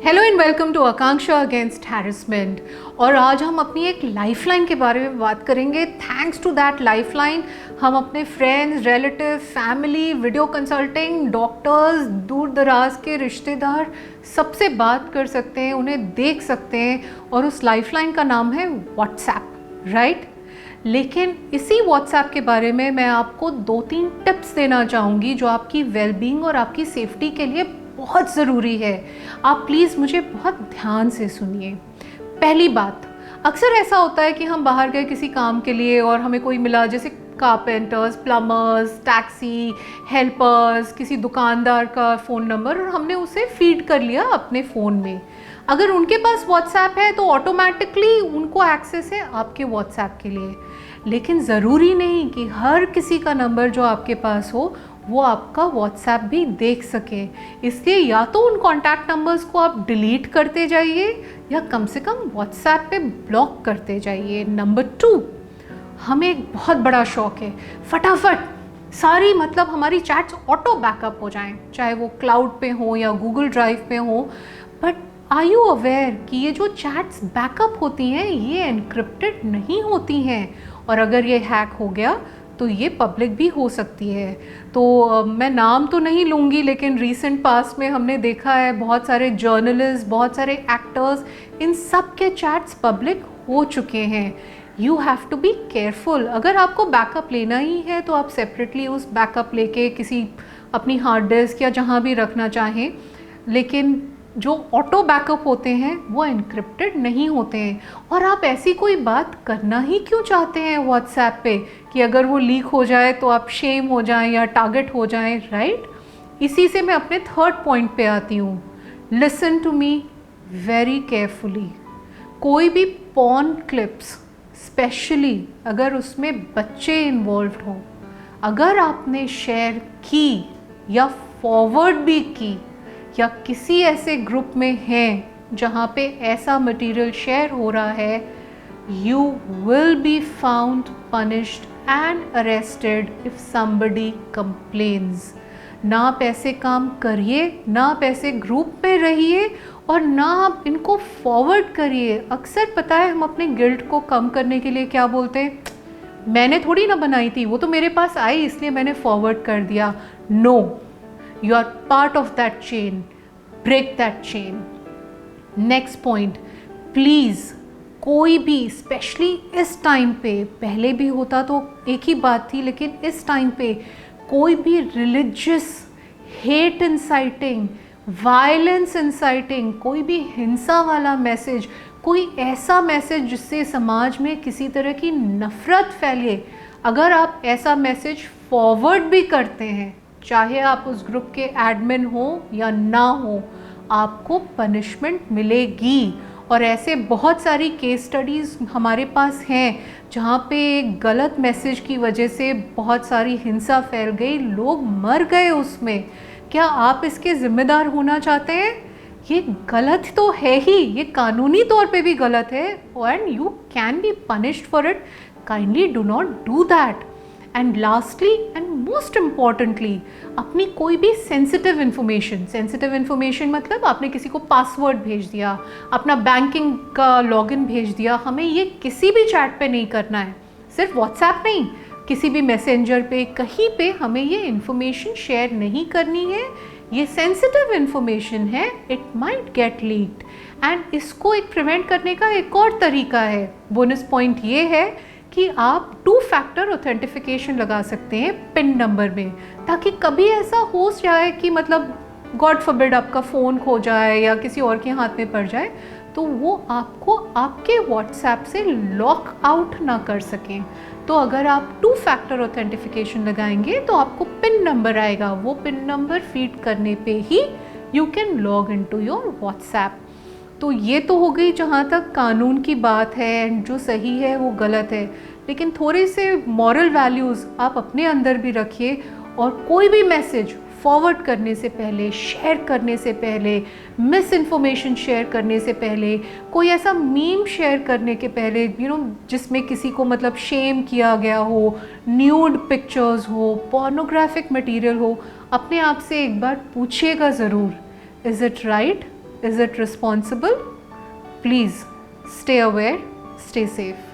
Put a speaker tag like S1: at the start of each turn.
S1: Hello and welcome to Akanksha against harassment. और आज हम अपनी एक लाइफलाइन के बारे में बात करेंगे। थैंक्स टू दैट लाइफलाइन हम अपने friends, relative, family, video consulting, doctors, दूर दराज के रिश्तेदार सबसे बात कर सकते हैं, उन्हें देख सकते हैं। और उस लाइफलाइन का नाम है व्हाट्सएप, राइट? लेकिन इसी व्हाट्सएप के बारे में मैं आपको 2-3 टिप्स देना चाहूँगी जो आपकी वेलबींग और आपकी सेफ्टी के लिए बहुत ज़रूरी है। आप प्लीज़ मुझे बहुत ध्यान से सुनिए। पहली बात, अक्सर ऐसा होता है कि हम बाहर गए किसी काम के लिए और हमें कोई मिला, जैसे कारपेंटर्स, प्लम्बर्स, टैक्सी हेल्पर्स, किसी दुकानदार का फ़ोन नंबर, और हमने उसे फीड कर लिया अपने फ़ोन में। अगर उनके पास व्हाट्सएप है तो ऑटोमेटिकली उनको एक्सेस है आपके व्हाट्सएप के लिए। लेकिन ज़रूरी नहीं कि हर किसी का नंबर जो आपके पास हो वो आपका व्हाट्सएप भी देख सके। इसलिए या तो उन कॉन्टैक्ट नंबर्स को आप डिलीट करते जाइए या कम से कम व्हाट्सएप पे ब्लॉक करते जाइए। नंबर 2, हमें एक बहुत बड़ा शौक है फटाफट सारी हमारी चैट्स ऑटो बैकअप हो जाएं, चाहे वो क्लाउड पे हो या गूगल ड्राइव पे हो। बट आर यू अवेयर कि ये जो चैट्स बैकअप होती हैं ये एनक्रिप्टेड नहीं होती हैं, और अगर ये हैक हो गया तो ये पब्लिक भी हो सकती है। तो मैं नाम तो नहीं लूँगी, लेकिन रीसेंट पास्ट में हमने देखा है बहुत सारे जर्नलिस्ट, बहुत सारे एक्टर्स, इन सब के चैट्स पब्लिक हो चुके हैं। You have to be careful. अगर आपको बैकअप लेना ही है तो आप सेपरेटली उस बैकअप लेके किसी अपनी हार्ड डिस्क या जहाँ भी रखना चाहें, लेकिन जो ऑटो बैकअप होते हैं वो एनक्रिप्टेड नहीं होते हैं। और आप ऐसी कोई बात करना ही क्यों चाहते हैं व्हाट्सएप पे कि अगर वो लीक हो जाए तो आप शेम हो जाएं या टारगेट हो जाएं, राइट? इसी से मैं अपने थर्ड पॉइंट पे आती हूँ। Listen to me very carefully. कोई भी पॉर्न क्लिप्स, स्पेशली अगर उसमें बच्चे इन्वॉल्व हों, अगर आपने शेयर की या फॉरवर्ड भी की या किसी ऐसे ग्रुप में हैं जहाँ पे ऐसा मटेरियल शेयर हो रहा है, you will be found punished and arrested if somebody complains. ना आप ऐसे काम करिए, ना आप ऐसे ग्रुप में रहिए, और ना आप इनको फॉरवर्ड करिए। अक्सर पता है हम अपने गिल्ट को कम करने के लिए क्या बोलते हैं, मैंने थोड़ी ना बनाई थी, वो तो मेरे पास आई इसलिए मैंने फॉरवर्ड कर दिया। No, you are part of that chain. Break that chain. Next point, please, कोई भी, स्पेशली इस टाइम पे, पहले भी होता तो एक ही बात थी, लेकिन इस टाइम पे कोई भी religious hate inciting, violence inciting, कोई भी हिंसा वाला मैसेज, कोई ऐसा मैसेज जिससे समाज में किसी तरह की नफरत फैले, अगर आप ऐसा मैसेज फॉरवर्ड भी करते हैं, चाहे आप उस ग्रुप के एडमिन हो या ना हो, आपको पनिशमेंट मिलेगी। और ऐसे बहुत सारी केस स्टडीज़ हमारे पास हैं जहाँ पे एक गलत मैसेज की वजह से बहुत सारी हिंसा फैल गई, लोग मर गए उसमें। क्या आप इसके ज़िम्मेदार होना चाहते हैं? ये गलत तो है ही, ये कानूनी तौर पे भी गलत है, and you can be punished for it. Kindly do not do that. And lastly and most importantly, अपनी कोई भी सेंसिटिव इन्फॉर्मेशन मतलब आपने किसी को पासवर्ड भेज दिया, अपना बैंकिंग का लॉगिन भेज दिया, हमें ये किसी भी चैट पे नहीं करना है। सिर्फ व्हाट्सएप नहीं, किसी भी मैसेंजर पे, कहीं पे हमें ये इन्फॉर्मेशन शेयर नहीं करनी है। ये सेंसिटिव इन्फॉर्मेशन है, it might get leaked. And इसको एक प्रिवेंट करने का एक और तरीका है, बोनस पॉइंट ये है कि आप 2 फैक्टर ऑथेंटिफिकेशन लगा सकते हैं पिन नंबर में, ताकि कभी ऐसा हो जाए कि गॉड फॉरबिड आपका फ़ोन खो जाए या किसी और के हाथ में पड़ जाए, तो वो आपको आपके व्हाट्सएप से लॉक आउट ना कर सकें। तो अगर आप 2 फैक्टर ऑथेंटिफिकेशन लगाएंगे तो आपको पिन नंबर आएगा, वो पिन नंबर फीड करने पे ही you can log in to your WhatsApp. तो ये तो हो गई जहाँ तक कानून की बात है, एंड जो सही है वो गलत है, लेकिन थोड़े से मॉरल वैल्यूज़ आप अपने अंदर भी रखिए। और कोई भी मैसेज फॉरवर्ड करने से पहले, शेयर करने से पहले, मिस इन्फॉर्मेशन शेयर करने से पहले, कोई ऐसा मीम शेयर करने के पहले जिसमें किसी को शेम किया गया हो, न्यूड पिक्चर्स हो, पोर्नोग्राफिक मटेरियल हो, अपने आप से एक बार पूछिएगा ज़रूर, is it right? Is it responsible? Please stay aware, stay safe.